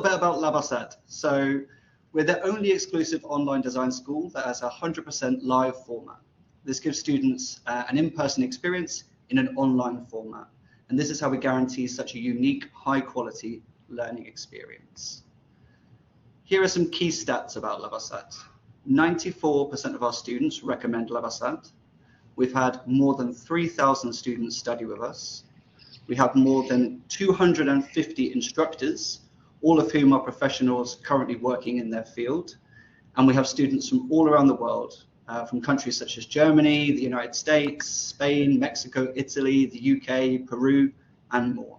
bit about LABASAD. So we're the only exclusive online design school that has a 100% live format. This gives students an in-person experience in an online format. And this is how we guarantee such a unique, high-quality learning experience. Here are some key stats about LABASAD. 94% of our students recommend LABASAD. We've had more than 3,000 students study with us. We have more than 250 instructors, all of whom are professionals currently working in their field. And we have students from all around the world, from countries such as Germany, the United States, Spain, Mexico, Italy, the UK, Peru, and more.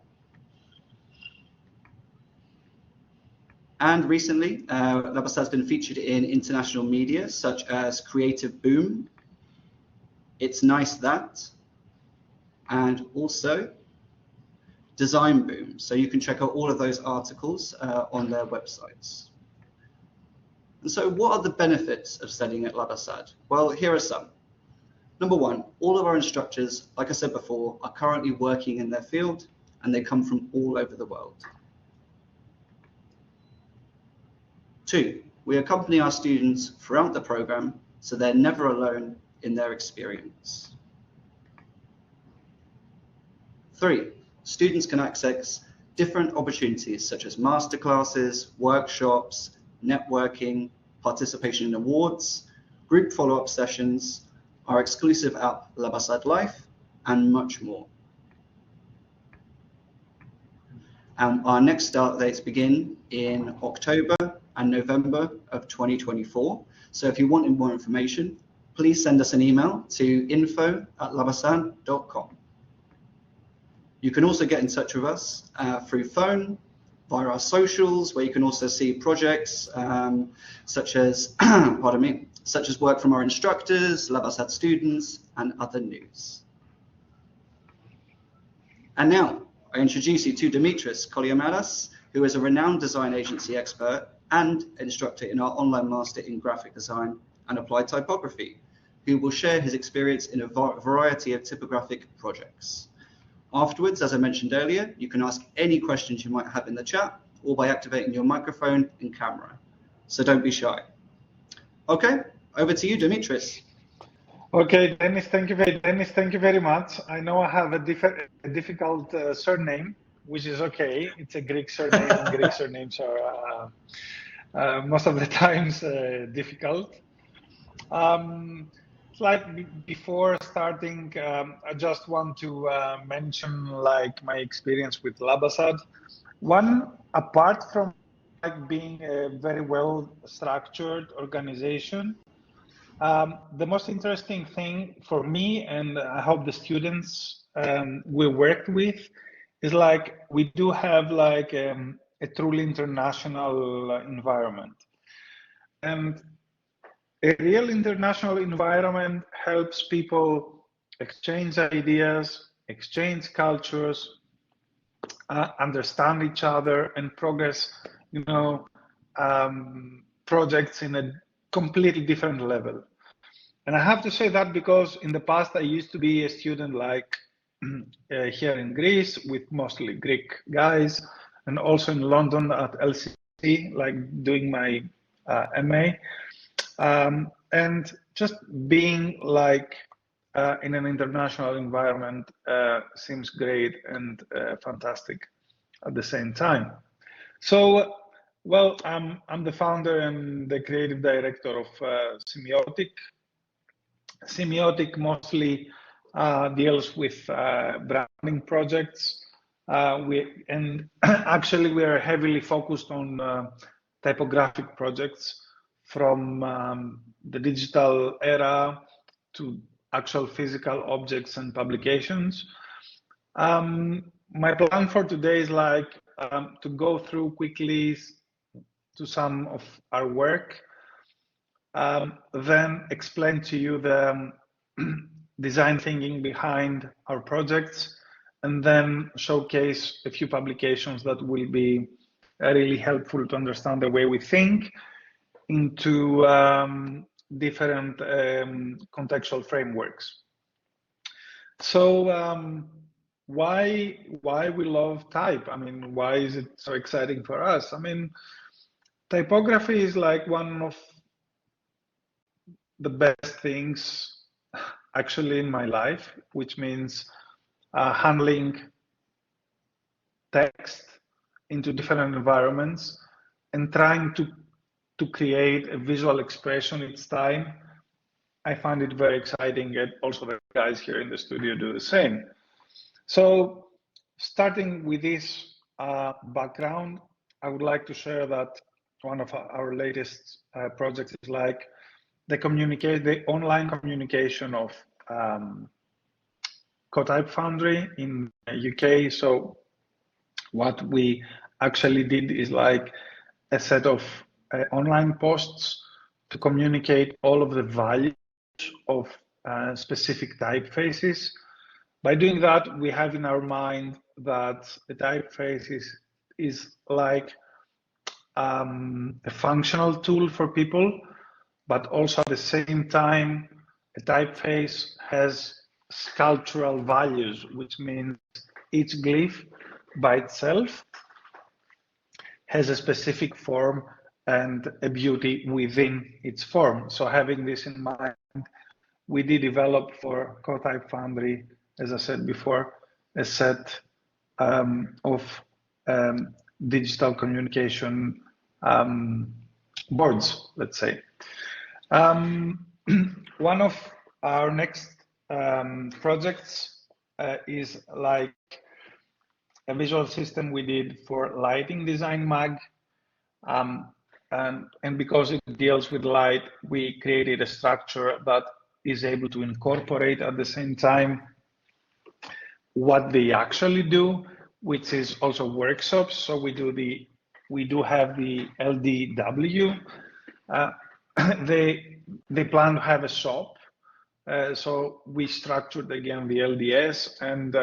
And recently, LABASAD has been featured in international media such as Creative Boom, It's Nice That, and also Design Boom. So you can check out all of those articles on their websites. And so what are the benefits of studying at LABASAD? Well, here are some. Number one, all of our instructors, like I said before, are currently working in their field and they come from all over the world. Two, we accompany our students throughout the program so they're never alone in their experience. Three, students can access different opportunities such as masterclasses, workshops, networking, participation in awards, group follow-up sessions, our exclusive app LABASAD Life, and much more. Our next start dates begin in October and November of 2024. So if you want more information, please send us an email to info@labasad.com. You can also get in touch with us through phone, via our socials, where you can also see projects such as, such as work from our instructors, LABASAD students, and other news. And now I introduce you to Dimitris Koliadimas, who is a renowned design agency expert and instructor in our online master in graphic design and applied typography, who will share his experience in a variety of typographic projects. Afterwards, as I mentioned earlier, you can ask any questions you might have in the chat or by activating your microphone and camera. So don't be shy. Okay, over to you, Dimitris. Okay, Dennis, thank you very much. I know I have a difficult surname, which is okay. It's a Greek surname, and Greek surnames are most of the times difficult. Like before starting, I just want to mention like my experience with LABASAD. One, apart from like being a very well structured organization, the most interesting thing for me, and I hope the students we worked with, is like we do have like a truly international environment. And a real international environment helps people exchange ideas, exchange cultures, understand each other, and progress, you know, projects in a completely different level. And I have to say that because in the past I used to be a student like here in Greece with mostly Greek guys, and also in London at LCC, like doing my MA. And just being like in an international environment seems great and fantastic at the same time. So, well, I'm the founder and the creative director of Semiotic. Semiotic mostly deals with branding projects. Actually we are heavily focused on typographic projects, from the digital era to actual physical objects and publications. My plan for today is like to go through quickly to some of our work, then explain to you the design thinking behind our projects, and then showcase a few publications that will be really helpful to understand the way we think into different contextual frameworks. So why we love type. I mean, why is it so exciting for us? I mean, typography is like one of the best things actually in my life, which means handling text into different environments and trying to create a visual expression each time. I find it very exciting, and also the guys here in the studio do the same. So starting with this background, I would like to share that one of our latest projects is like the online communication of Cotype Foundry in UK. So what we actually did is like a set of online posts to communicate all of the values of specific typefaces. By doing that, we have in our mind that a typeface is like a functional tool for people, but also at the same time, a typeface has sculptural values, which means each glyph by itself has a specific form and a beauty within its form. So having this in mind, we did develop for Cotype Foundry, as I said before, a set of digital communication boards, let's say. One of our next projects is like a visual system we did for lighting design mag. And because it deals with light, we created a structure that is able to incorporate at the same time what they actually do, which is also workshops. So we do have the LDW. They plan to have a shop. So we structured again the LDS, and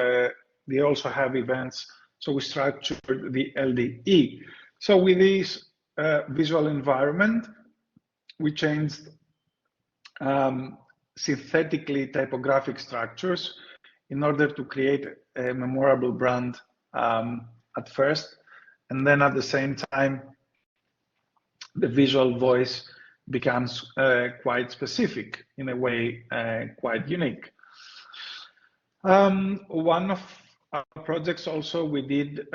they also have events. So we structured the LDE. So with this visual environment, we changed synthetically typographic structures in order to create a memorable brand at first, and then at the same time, the visual voice becomes quite specific, in a way quite unique. One of our projects also we did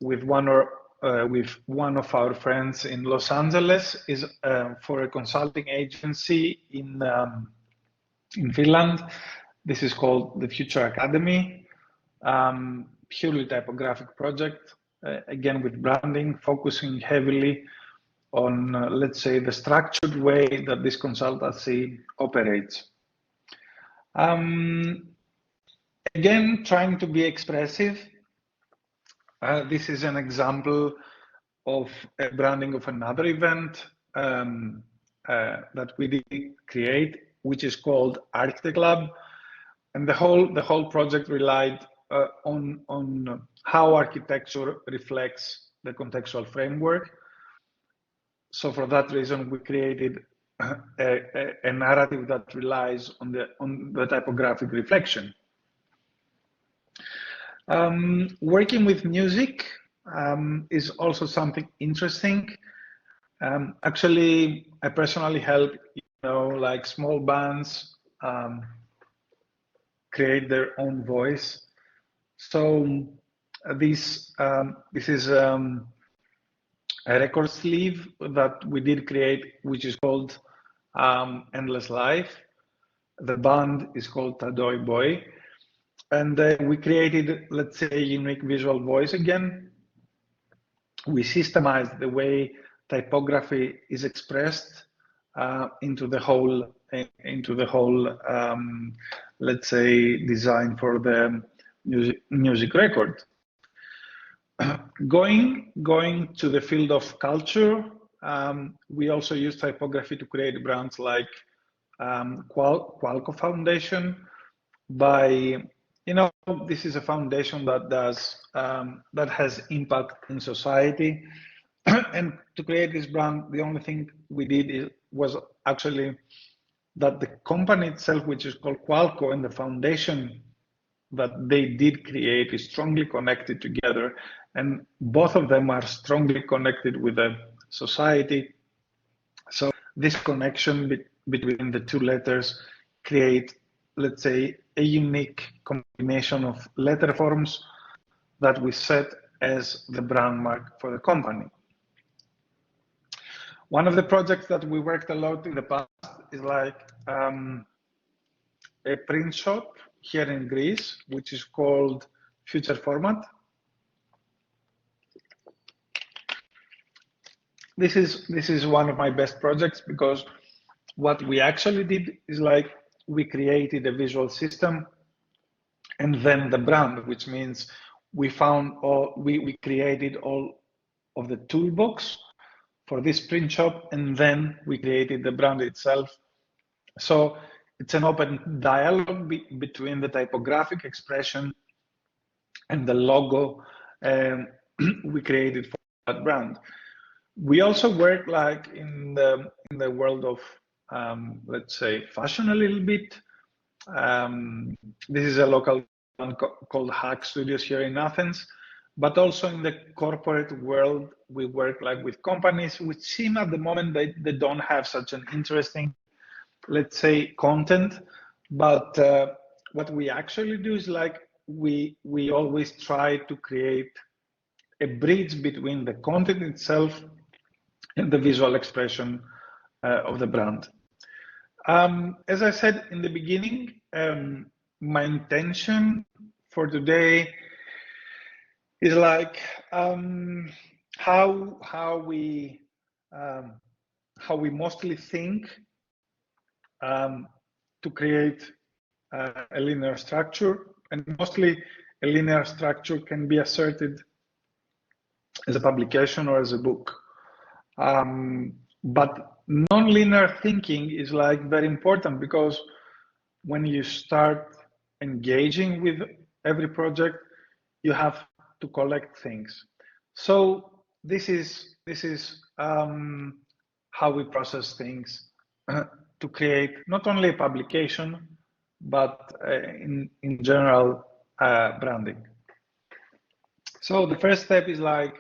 with one of our friends in Los Angeles is for a consulting agency in Finland. This is called the Future Academy, purely typographic project, again with branding, focusing heavily on, let's say, the structured way that this consultancy operates. Again, trying to be expressive. This is an example of a branding of another event that we did create, which is called Architect Lab. And the whole project relied on how architecture reflects the contextual framework. So for that reason, we created a narrative that relies on the typographic reflection. Working with music is also something interesting. Actually, I personally help, like small bands create their own voice. So this is a record sleeve that we did create, which is called Endless Life. The band is called Tadoy Boy. And we created, let's say, a unique visual voice again. We systemized the way typography is expressed into the whole, let's say, design for the music record. Going to the field of culture, we also use typography to create brands like Qualco Foundation. This is a foundation that that has impact in society. And to create this brand, the only thing we did was actually that the company itself, which is called Qualco, and the foundation that they did create is strongly connected together, and both of them are strongly connected with the society. So this connection between the two letters create, let's say, a unique combination of letter forms that we set as the brand mark for the company. One of the projects that we worked a lot in the past is like a print shop here in Greece, which is called Future Format. This is one of my best projects, because what we actually did is like we created a visual system and then the brand, which means we created all of the toolbox for this print shop, and then we created the brand itself. So it's an open dialogue between the typographic expression and the logo we created for that brand. We also work like in the world of let's say fashion a little bit. This is a local one called Hack Studios here in Athens, but also in the corporate world, we work like with companies which seem at the moment they don't have such an interesting, let's say, content. But what we actually do is like we always try to create a bridge between the content itself and the visual expression of the brand. As I said in the beginning, my intention for today is like how we mostly think to create a linear structure, and mostly a linear structure can be asserted as a publication or as a book. But non-linear thinking is like very important, because when you start engaging with every project, you have to collect things. So this is how we process things to create not only a publication, but in general branding. So the first step is like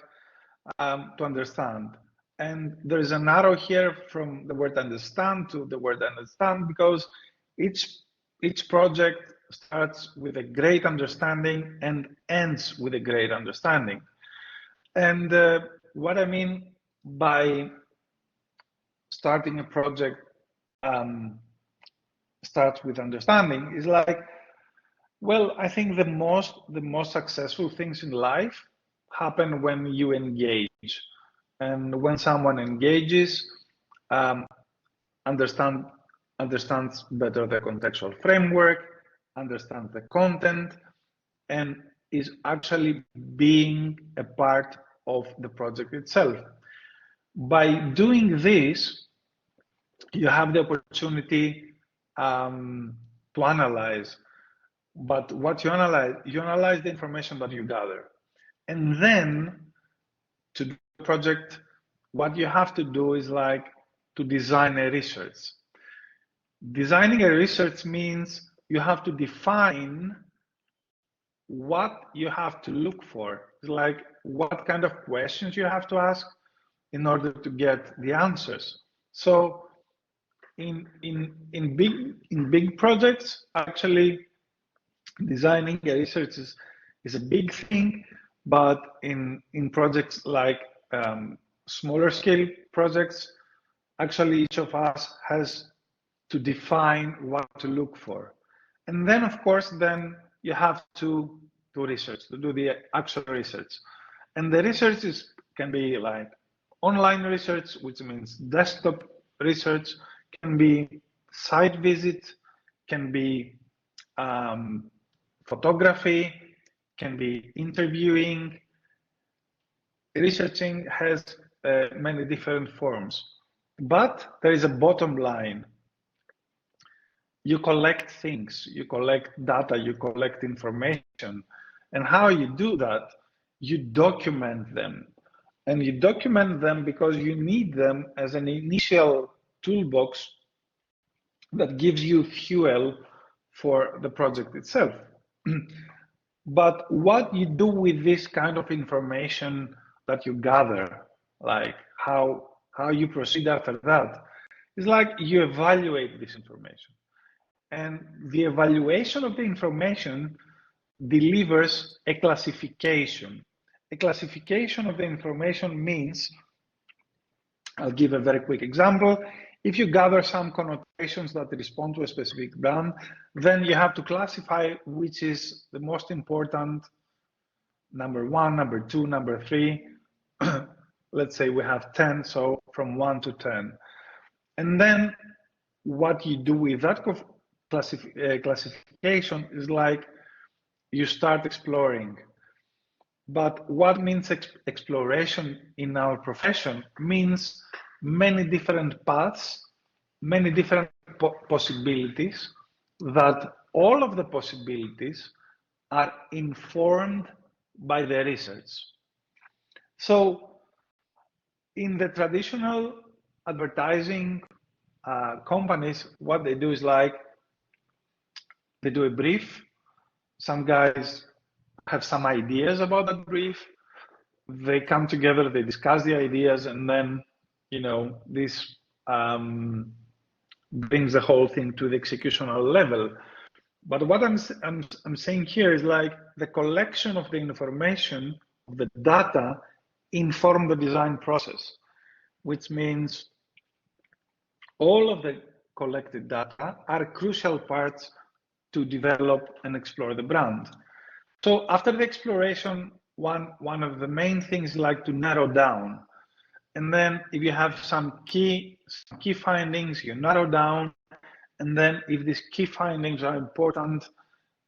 to understand. And there is an arrow here from the word understand to the word understand, because each project starts with a great understanding and ends with a great understanding. And what I mean by starting a project starts with understanding is like, well, I think the most successful things in life happen when you engage. And when someone engages, understands better the contextual framework, understands the content, and is actually being a part of the project itself. By doing this, you have the opportunity to analyze. But what you analyze the information that you gather. And then to do the project, what you have to do is like to design a research. Designing a research means you have to define what you have to look for. It's like what kind of questions you have to ask in order to get the answers. So in big projects, actually designing a research is a big thing, but in projects like smaller scale projects, actually each of us has to define what to look for. And then of course, then you have to do research, to do the actual research. And the research can be like online research, which means desktop research, can be site visit, can be photography, can be interviewing. Researching has many different forms, but there is a bottom line. You collect things, you collect data, you collect information. And how you do that? You document them. And you document them because you need them as an initial toolbox that gives you fuel for the project itself. But what you do with this kind of information that you gather, like how you proceed after that, is like you evaluate this information. And the evaluation of the information delivers a classification. A classification of the information means, I'll give a very quick example. If you gather some connotations that respond to a specific brand, then you have to classify which is the most important, number one, number two, number three. Let's say we have 10, so from 1 to 10. And then what you do with that classification is like you start exploring. But what means exploration in our profession means many different paths, many different possibilities, that all of the possibilities are informed by the research. So in the traditional advertising companies, what they do is like they do a brief. Some guys have some ideas about that brief. They come together, they discuss the ideas, and then, you know, this brings the whole thing to the executional level. But what I'm saying here is like the collection of the information, of the data, inform the design process, which means all of the collected data are crucial parts to develop and explore the brand. So after the exploration, one of the main things is like to narrow down. And then if you have some key findings, you narrow down. And then if these key findings are important,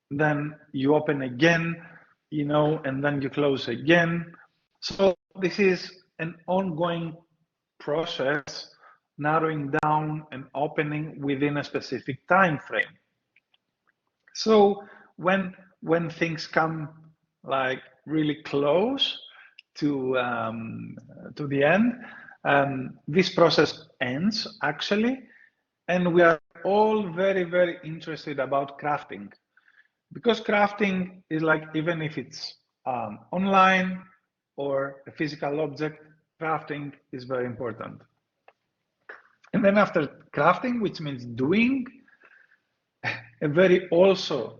then you open again, you know, and then you close again. So this is an ongoing process, narrowing down and opening within a specific time frame. So when things come like really close to the end, this process ends actually, and we are all very, very interested about crafting, because crafting is like, even if it's online or a physical object, crafting is very important. And then after crafting, which means doing, a very also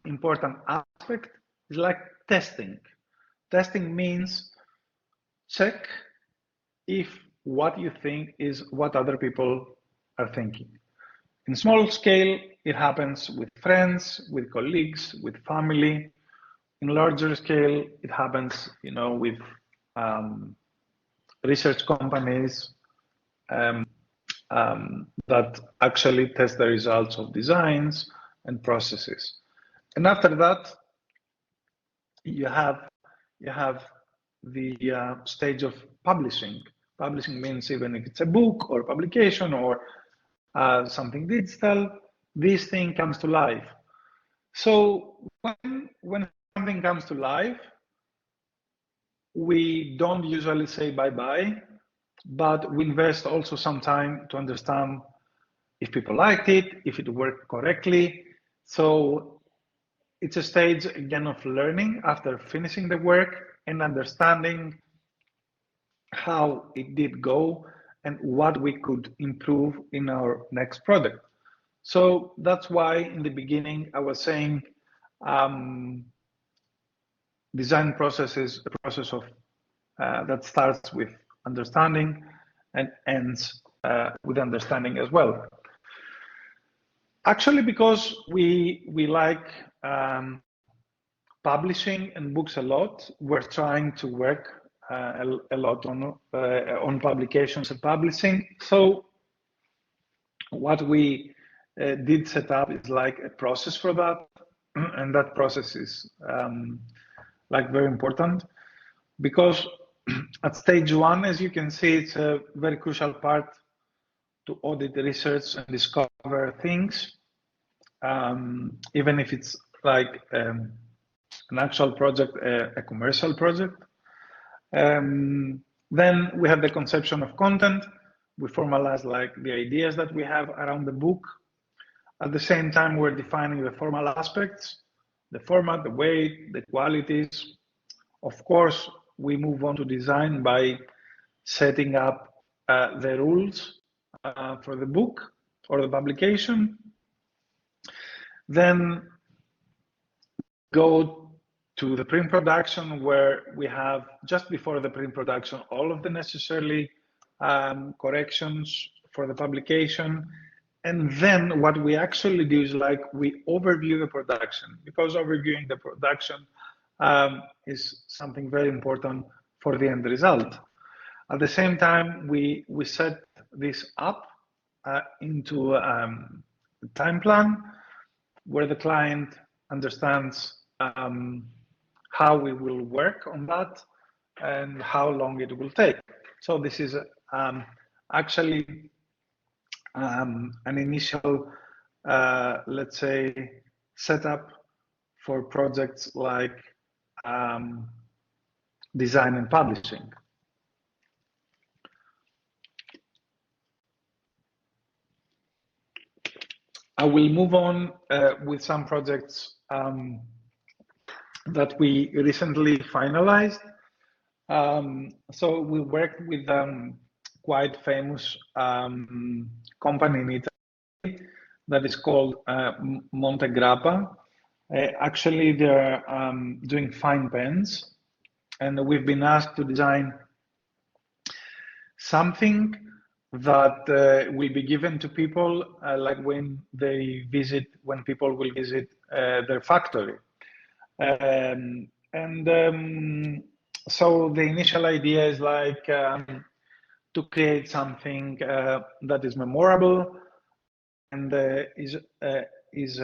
important aspect is like testing. Testing means check if what you think is what other people are thinking. In small scale, it happens with friends, with colleagues, with family. In larger scale, it happens, you know, with research companies that actually test the results of designs and processes. And after that, you have the stage of publishing. Publishing means even if it's a book or publication or something digital, this thing comes to life. So when something comes to life, we don't usually say bye-bye, but we invest also some time to understand if people liked it, if it worked correctly. So it's a stage again of learning after finishing the work and understanding how it did go and what we could improve in our next product. So that's why in the beginning I was saying design process is a process of that starts with understanding and ends with understanding as well. Actually, because we like publishing and books a lot, we're trying to work a lot on publications and publishing. So what we did set up is like a process for that, and that process is like very important, because at stage one, as you can see, it's a very crucial part to audit the research and discover things, even if it's like an actual project, a commercial project. Then we have the conception of content. We formalize like the ideas that we have around the book. At the same time, we're defining the formal aspects the format, the weight, the qualities. Of course, we move on to design by setting up the rules for the book or the publication. Then go to the print production, where we have, just before the print production, all of the necessary corrections for the publication. And then what we actually do is like we overview the production, because overviewing the production is something very important for the end result. At the same time, we set this up into a time plan where the client understands how we will work on that and how long it will take. So this is actually an initial, let's say, setup for projects like design and publishing. I will move on with some projects that we recently finalized. So we worked with quite famous company in Italy that is called Monte Grappa. Actually, they're doing fine pens, and we've been asked to design something that will be given to people like when people will visit their factory. So the initial idea is like to create something that is memorable and is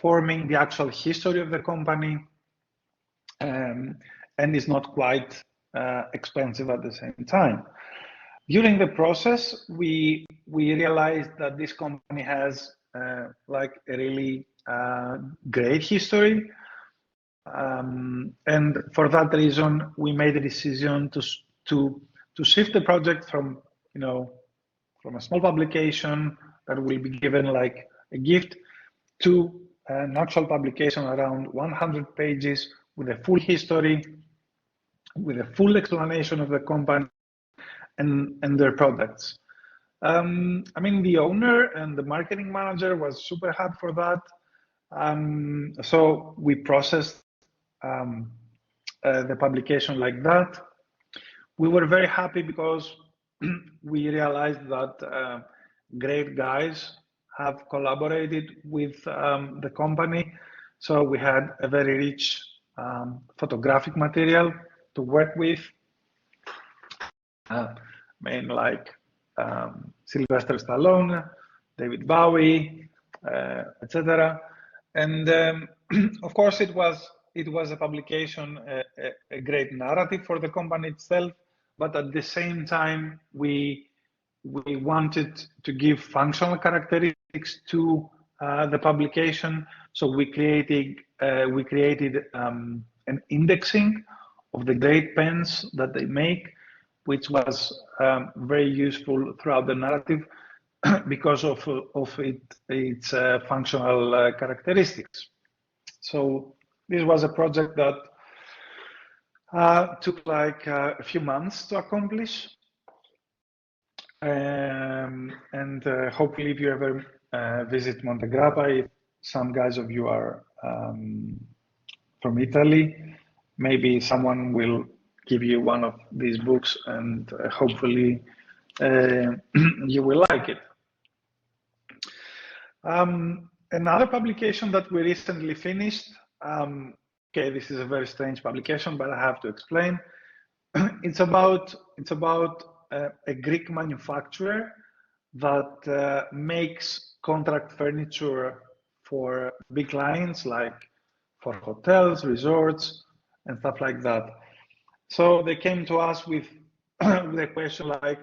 forming the actual history of the company, and is not quite expensive at the same time. During the process, we realized that this company has like a really great history, and for that reason, we made a decision to shift the project from from a small publication that will be given like a gift to an actual publication around 100 pages with a full history, with a full explanation of the company and their products. I mean, the owner and the marketing manager was super happy for that. So we processed the publication like that. We were very happy because we realized that great guys have collaborated with the company. So we had a very rich photographic material to work with. Like Sylvester Stallone, David Bowie, etc. And of course, it was a publication, a great narrative for the company itself. But at the same time, we wanted to give functional characteristics to the publication. So we created an indexing of the great pens that they make, which was very useful throughout the narrative because of its functional characteristics. So this was a project that took like a few months to accomplish. And hopefully if you ever visit Monte Grappa, if some guys of you are from Italy, maybe someone will give you one of these books, and hopefully you will like it. Another publication that we recently finished, okay, this is a very strange publication, but I have to explain. It's about a Greek manufacturer that makes contract furniture for big clients, like for hotels, resorts, and stuff like that. So they came to us with a question like,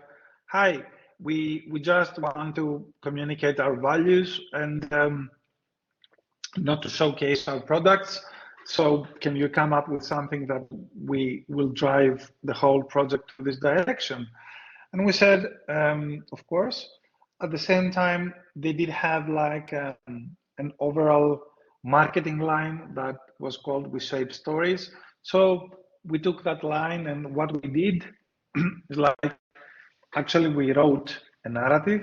hi, we just want to communicate our values and not to showcase our products. So can you come up with something that we will drive the whole project to this direction? And we said, of course. At the same time, they did have like an overall marketing line that was called We Shape Stories. So we took that line, and what we did is like, actually we wrote a narrative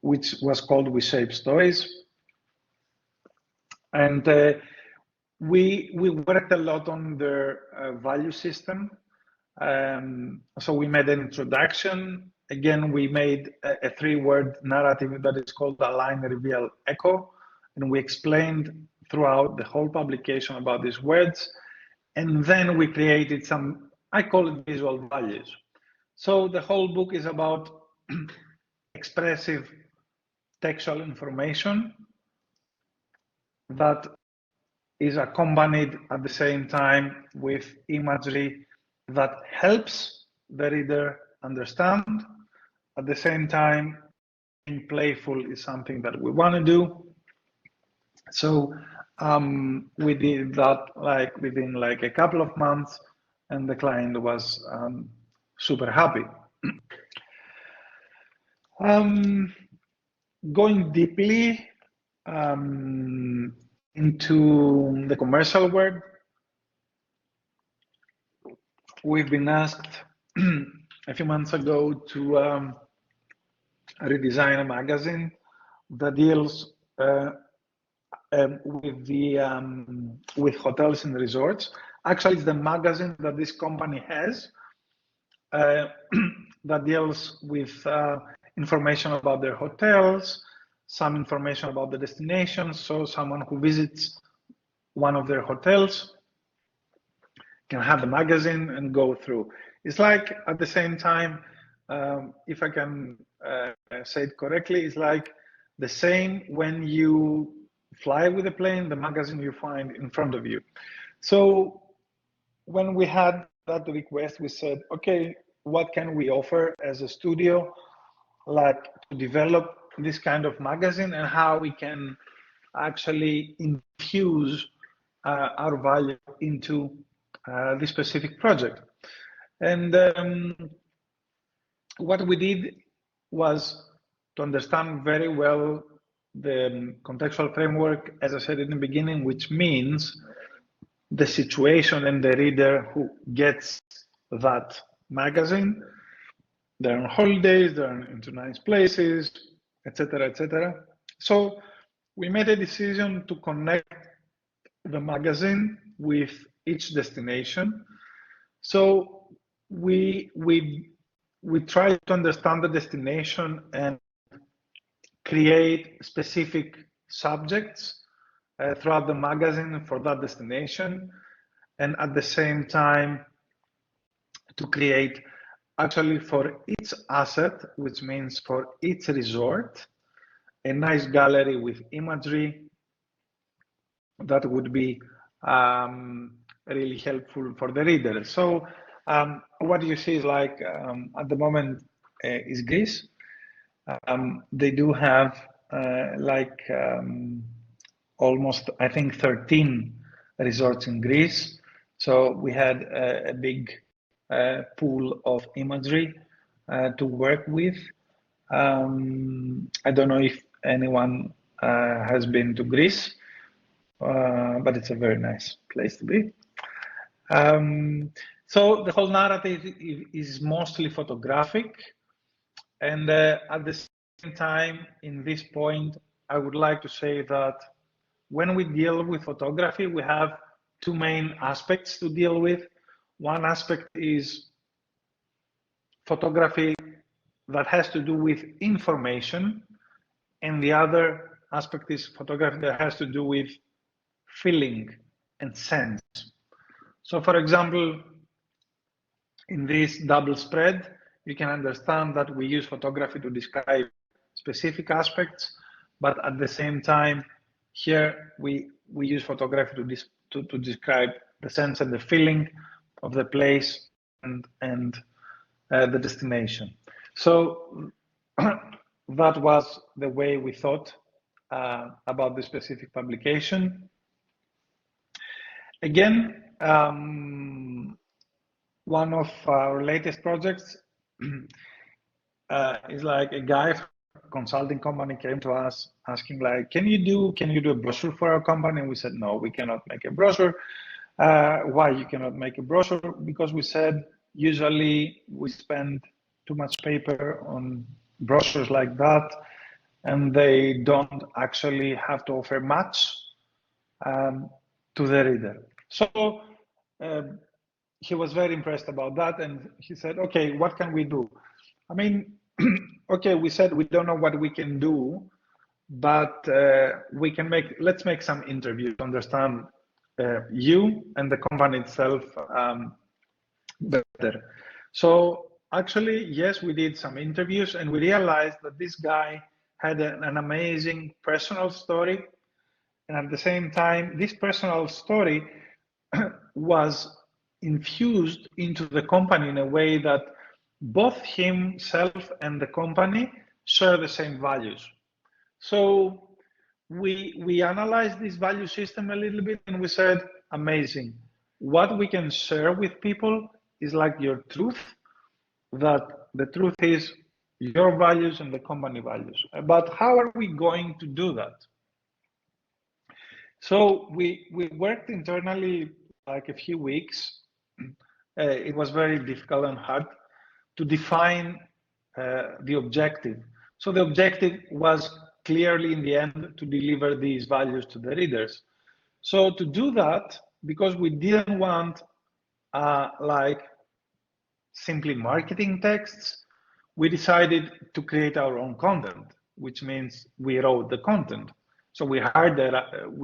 which was called We Shape Stories. And we worked a lot on their value system. So we made an introduction. Again, we made a three-word narrative that is called Align, Reveal, Echo. And we explained throughout the whole publication about these words. And then we created some, I call it visual values. So the whole book is about expressive textual information that is accompanied at the same time with imagery that helps the reader understand. At the same time, being playful is something that we want to do. So we did that like within like a couple of months, and the client was super happy. Going deeply into the commercial world, we've been asked a few months ago to redesign a magazine that deals with hotels and resorts. Actually, it's the magazine that this company has that deals with information about their hotels, some information about the destinations. So someone who visits one of their hotels can have the magazine and go through. It's like, at the same time, if I can say it correctly, it's like the same when you fly with a plane, the magazine you find in front of you. So when we had that request, we said, okay, what can we offer as a studio, like to develop this kind of magazine, and how we can actually infuse our value into this specific project. And what we did was to understand very well the contextual framework, as I said in the beginning, which means the situation and the reader who gets that magazine. They're on holidays, they're into nice places, etc., etc. So we made a decision to connect the magazine with each destination. So we try to understand the destination and create specific subjects throughout the magazine for that destination, and at the same time to create actually for each asset, which means for each resort, a nice gallery with imagery that would be really helpful for the reader. So what you see is like at the moment is Greece. They do have almost, I think, 13 resorts in Greece. So we had a big pool of imagery to work with. I don't know if anyone has been to Greece, but it's a very nice place to be. So the whole narrative is mostly photographic. And at the same time, in this point, I would like to say that when we deal with photography, we have two main aspects to deal with. One aspect is photography that has to do with information, and the other aspect is photography that has to do with feeling and sense. So for example, in this double spread, you can understand that we use photography to describe specific aspects, but at the same time, here we use photography to describe the sense and the feeling of the place and the destination. So that was the way we thought about this specific publication. Again, one of our latest projects is like a guy consulting company came to us asking like, can you do a brochure for our company? And we said, no, we cannot make a brochure. Why you cannot make a brochure? Because we said, usually we spend too much paper on brochures like that, and they don't actually have to offer much to the reader. So he was very impressed about that, and he said, okay, what can we do? I mean, okay, we said we don't know what we can do, but let's make some interviews to understand you and the company itself better. So actually, yes, we did some interviews, and we realized that this guy had an amazing personal story, and at the same time, this personal story was infused into the company in a way that both himself and the company share the same values. So we analyzed this value system a little bit, and we said, amazing. What we can share with people is like your truth, that the truth is your values and the company values. But how are we going to do that? So we worked internally like a few weeks. It was very difficult and hard to define the objective. So the objective was clearly in the end to deliver these values to the readers. So to do that, because we didn't want like simply marketing texts, we decided to create our own content, which means we wrote the content. So we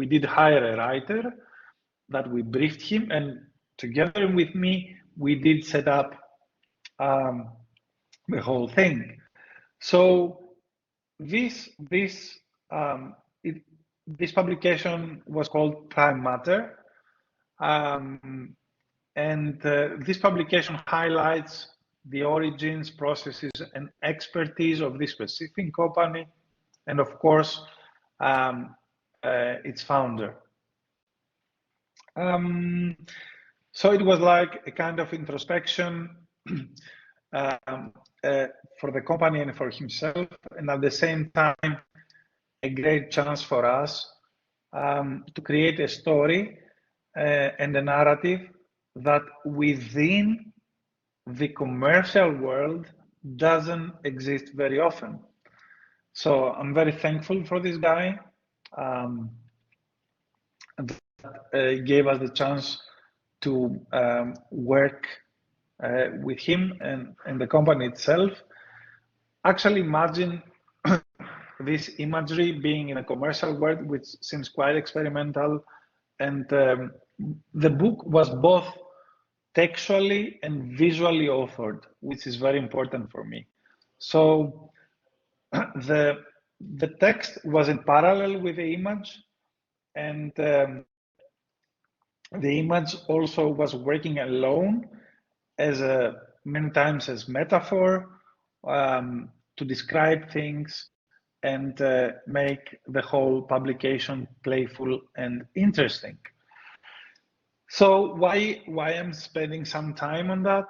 did hire a writer that we briefed him, and together with me, we did set up the whole thing. So this publication was called Time Matter, and this publication highlights the origins, processes, and expertise of this specific company, and of course, its founder. So it was like a kind of introspection for the company and for himself, and at the same time, a great chance for us to create a story and a narrative that within the commercial world doesn't exist very often. So I'm very thankful for this guy that gave us the chance to work with him and the company itself. Actually, imagine this imagery being in a commercial world, which seems quite experimental. And the book was both textually and visually authored, which is very important for me. So the text was in parallel with the image, and the image also was working alone as many times as metaphor to describe things and make the whole publication playful and interesting. So why I'm spending some time on that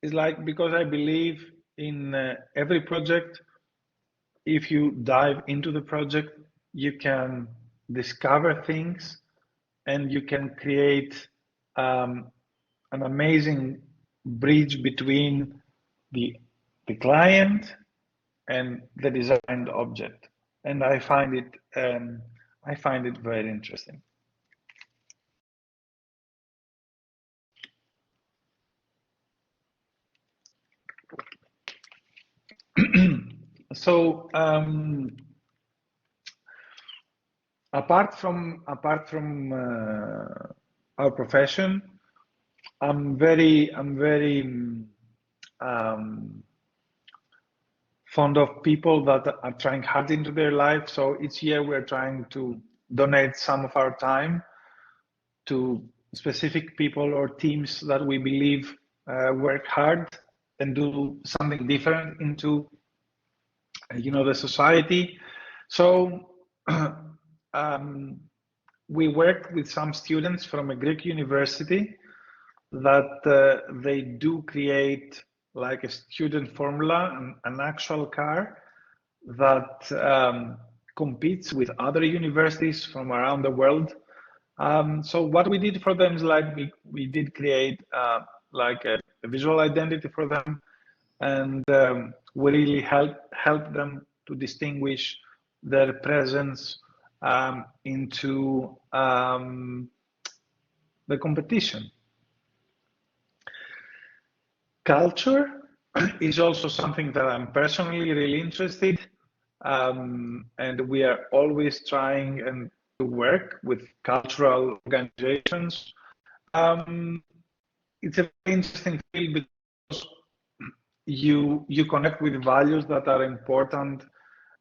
is like, because I believe in every project, if you dive into the project, you can discover things and you can create an amazing bridge between the client and the designed object. And I find it very interesting. So apart from our profession, I'm very fond of people that are trying hard into their life. So each year we're trying to donate some of our time to specific people or teams that we believe work hard and do something different into the society. So we worked with some students from a Greek university that they do create like a student formula, an actual car that competes with other universities from around the world. So what we did for them is like we did create like a visual identity for them, and we really help them to distinguish their presence into the competition. Culture is also something that I'm personally really interested, and we are always trying and to work with cultural organizations. It's a very interesting field because you connect with values that are important,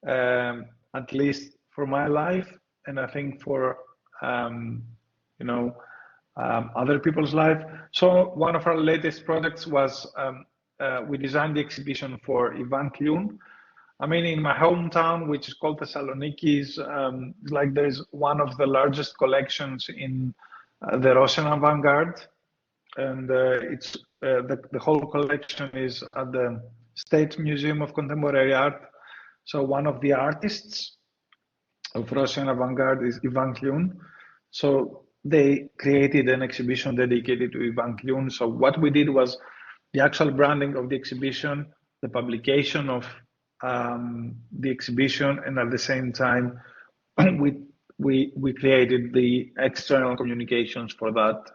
at least for my life, and I think for other people's life. So one of our latest projects was we designed the exhibition for Ivan Kliun. I mean, in my hometown, which is called Thessaloniki, like there's one of the largest collections in the Russian avant-garde, and it's the whole collection is at the State Museum of Contemporary Art. So one of the artists of Russian avant-garde is Ivan Kliun. So they created an exhibition dedicated to Ivan Kliun. So what we did was the actual branding of the exhibition, the publication of the exhibition, and at the same time, we created the external communications for that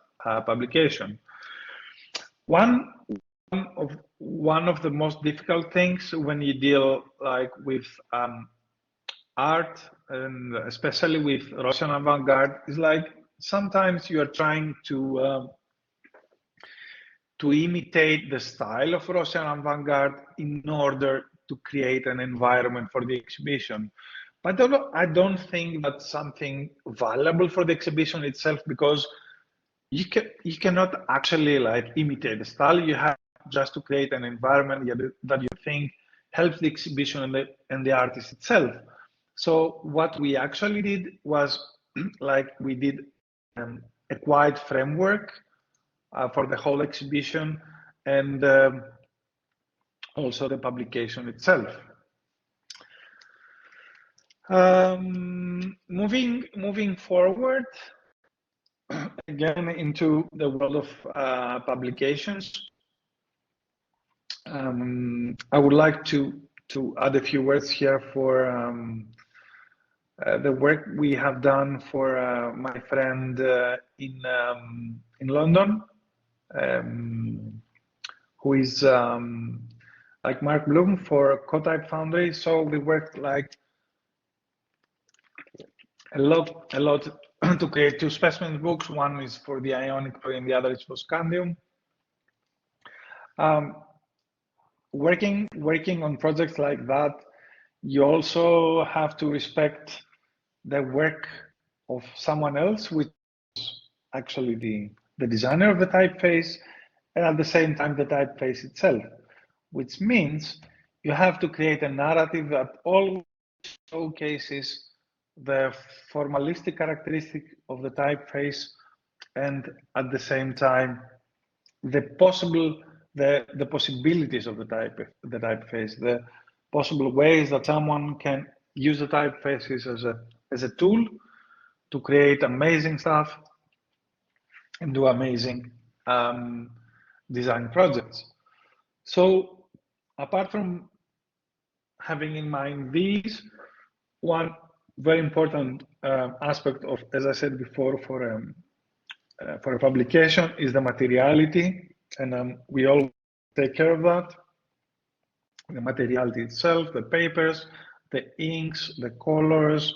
publication. One of the most difficult things when you deal like with art, and especially with Russian avant-garde, is like sometimes you are trying to imitate the style of Russian avant-garde in order to create an environment for the exhibition. But I don't think that's something valuable for the exhibition itself, because you cannot actually like imitate the style. You have just to create an environment that you think helps the exhibition and the artist itself. So what we actually did was like we did a quiet framework for the whole exhibition, and also the publication itself. Moving forward, again into the world of publications, I would like to add a few words here for the work we have done for my friend in London, who is like Mark Bloom for Cotype Foundry. So we worked like a lot to create two specimen books. One is for the Ionic and the other is for Scandium. Working on projects like that, you also have to respect the work of someone else, which is actually the designer of the typeface, and at the same time the typeface itself, which means you have to create a narrative that always showcases the formalistic characteristic of the typeface, and at the same time the possibilities of the typeface, the possible ways that someone can use the typefaces as a tool to create amazing stuff and do amazing design projects. So apart from having in mind these, one very important aspect of, as I said before, for a publication is the materiality, and we all take care of that. The materiality itself, the papers, the inks, the colors,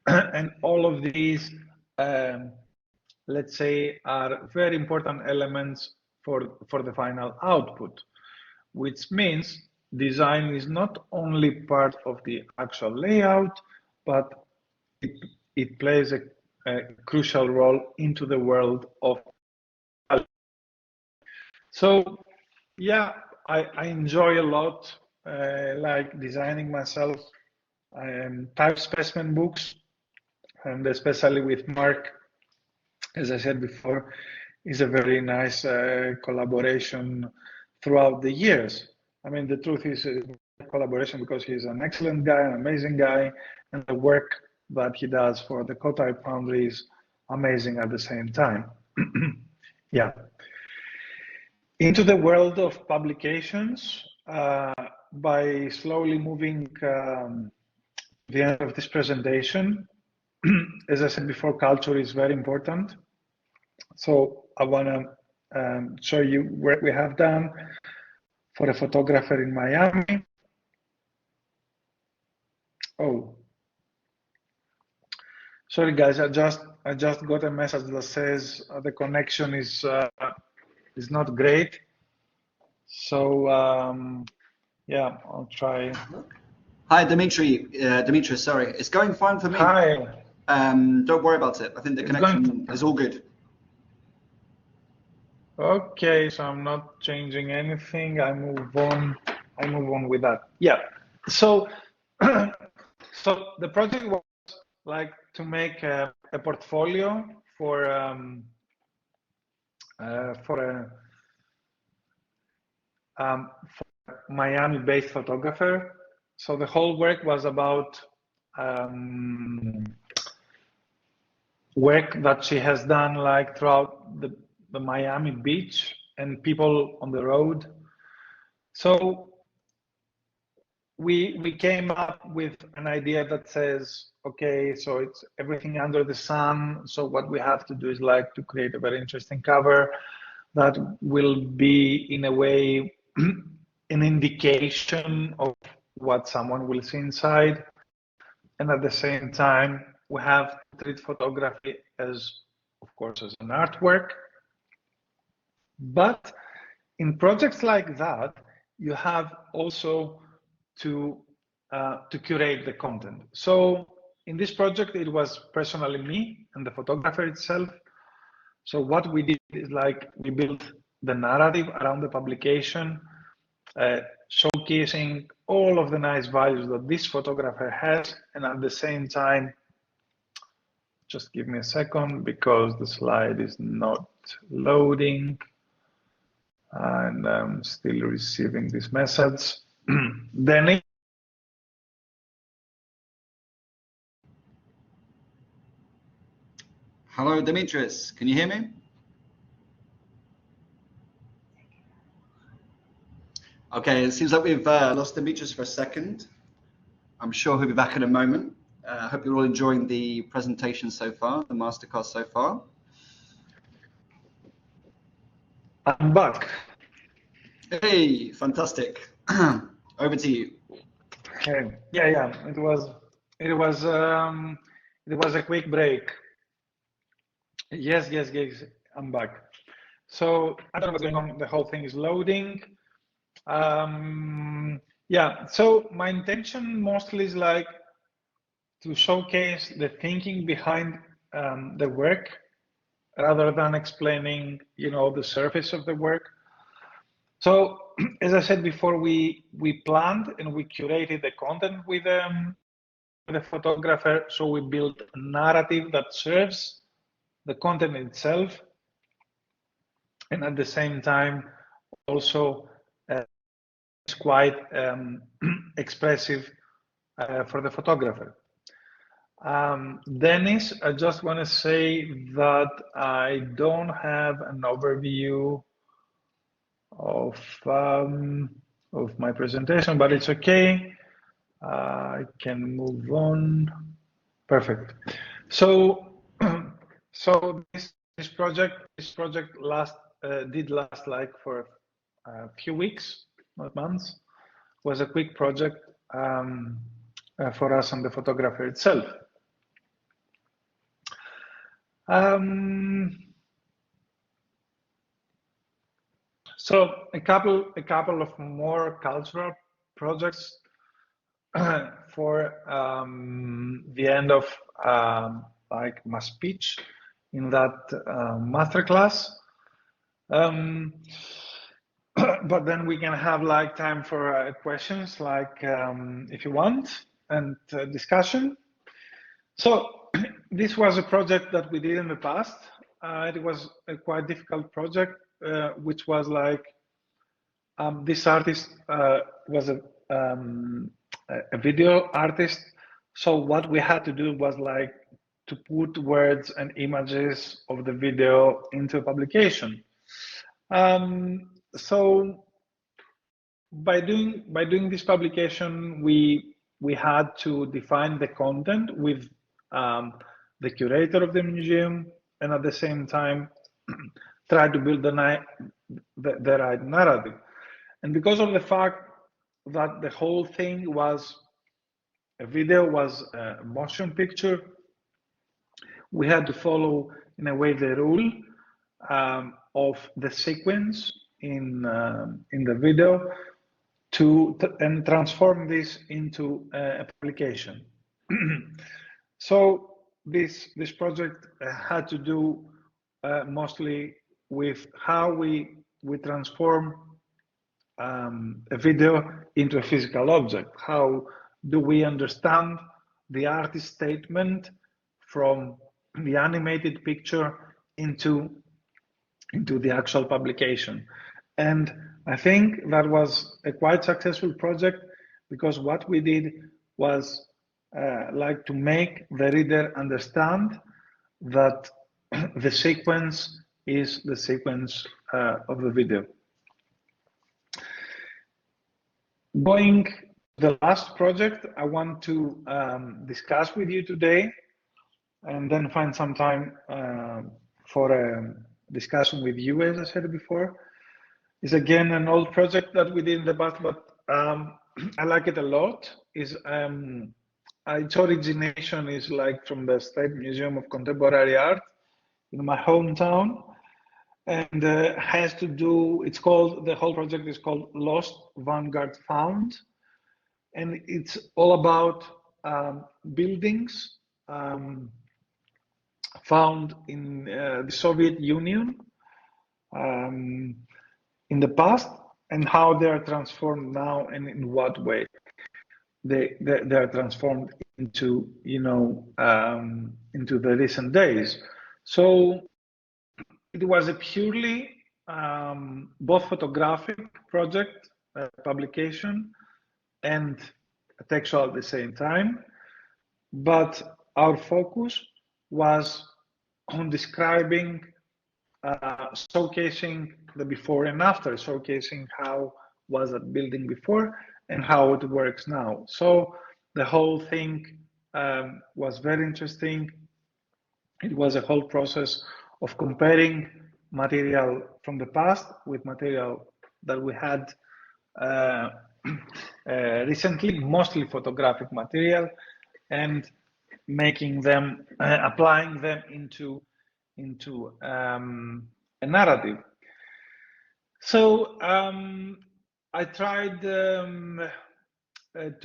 and all of these, let's say, are very important elements for the final output, which means design is not only part of the actual layout, but it plays a crucial role into the world of. So yeah, I enjoy a lot like designing myself type specimen books, and especially with Mark, as I said before, is a very nice collaboration throughout the years. I mean, the truth is collaboration because he's an excellent guy, an amazing guy, and the work that he does for the Cotype Foundry is amazing at the same time. Yeah. Into the world of publications, by slowly moving the end of this presentation, as I said before, culture is very important. So I want to show you what we have done for a photographer in Miami. Oh, sorry guys, I just got a message that says the connection is not great. So yeah, I'll try. Hi, Dimitris, sorry. It's going fine for me. Hi. Don't worry about it. I think the connection is all good. Okay, so I'm not changing anything. I move on with that. Yeah. So so the project was like to make a portfolio for Miami-based photographer. So the whole work was about work that she has done like throughout the Miami beach and people on the road. So we came up with an idea that says, okay, so it's everything under the sun. So what we have to do is like to create a very interesting cover that will be in a way an indication of what someone will see inside. And at the same time, we have to treat photography as, of course, as an artwork. But in projects like that, you have also to curate the content. So in this project, it was personally me and the photographer itself. So what we did is like we built the narrative around the publication, showcasing all of the nice values that this photographer has, and at the same time, just give me a second because the slide is not loading and I'm still receiving this message. Then Hello, Dimitris. Can you hear me? Okay, it seems like we've lost Dimitris for a second. I'm sure he'll be back in a moment. I hope you're all enjoying the presentation so far, the masterclass so far. I'm back. Hey, fantastic. Over to you. Okay. Yeah. It was a quick break. Yes. I'm back. So I don't know what's going on. The whole thing is loading. Yeah. So my intention mostly is like to showcase the thinking behind the work, rather than explaining, the surface of the work. So, as I said before, we planned and we curated the content with the photographer. So we built a narrative that serves the content itself, and at the same time, also it's quite expressive for the photographer. Dennis, I just want to say that I don't have an overview of my presentation, but it's okay. I can move on. Perfect. So, this project did last like for a few weeks, not months. It was a quick project for us and the photographer itself. So a couple of more cultural projects for the end of like my speech in that masterclass. But then we can have like time for questions, like if you want, and discussion. So this was a project that we did in the past. It was a quite difficult project, which was like this artist was a a video artist. So what we had to do was like to put words and images of the video into a publication. So by doing this publication, we had to define the content with the curator of the museum, and at the same time try to build the right narrative. And because of the fact that the whole thing was a video, was a motion picture, we had to follow in a way the rule of the sequence in the video and transform this into a publication. So this project had to do mostly with how we transform a video into a physical object. How do we understand the artist statement from the animated picture into the actual publication? And I think that was a quite successful project, because what we did was like to make the reader understand that the sequence is the sequence of the video. Going to the last project I want to discuss with you today, and then find some time for a discussion with you, as I said before, is again an old project that we did in the past, but I like it a lot. Its origination is like from the State Museum of Contemporary Art in my hometown, and has to do, it's called, the whole project is called Lost Vanguard Found, and it's all about buildings found in the Soviet Union in the past, and how they are transformed now, and in what way they are transformed into, you know, into the recent days. So it was a purely both photographic project, publication, and textual at the same time, but our focus was on describing, showcasing the before and after, showcasing how was that building before and how it works now. So the whole thing was very interesting. It was a whole process of comparing material from the past with material that we had recently, mostly photographic material, and making them, applying them into a narrative. So I tried to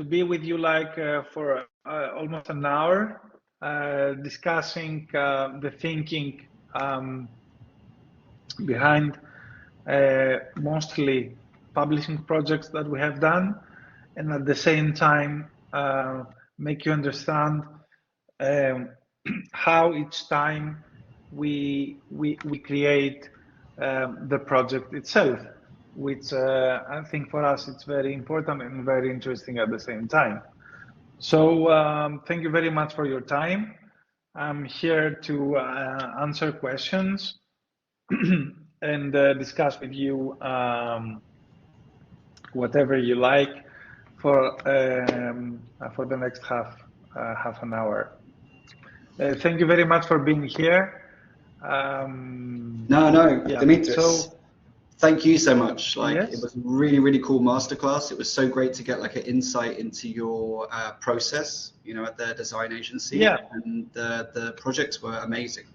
be with you like for almost an hour, discussing the thinking behind mostly publishing projects that we have done, and at the same time make you understand how each time we create the project itself, which I think for us it's very important and very interesting at the same time. So thank you very much for your time. I'm here to answer questions and discuss with you whatever you like for the next half an hour. Thank you very much for being here. Yeah, Dimitris, so, thank you so much. Like, yes. It was a really, really cool masterclass. It was so great to get like an insight into your process, you know, at the design agency. Yeah. And the projects were amazing.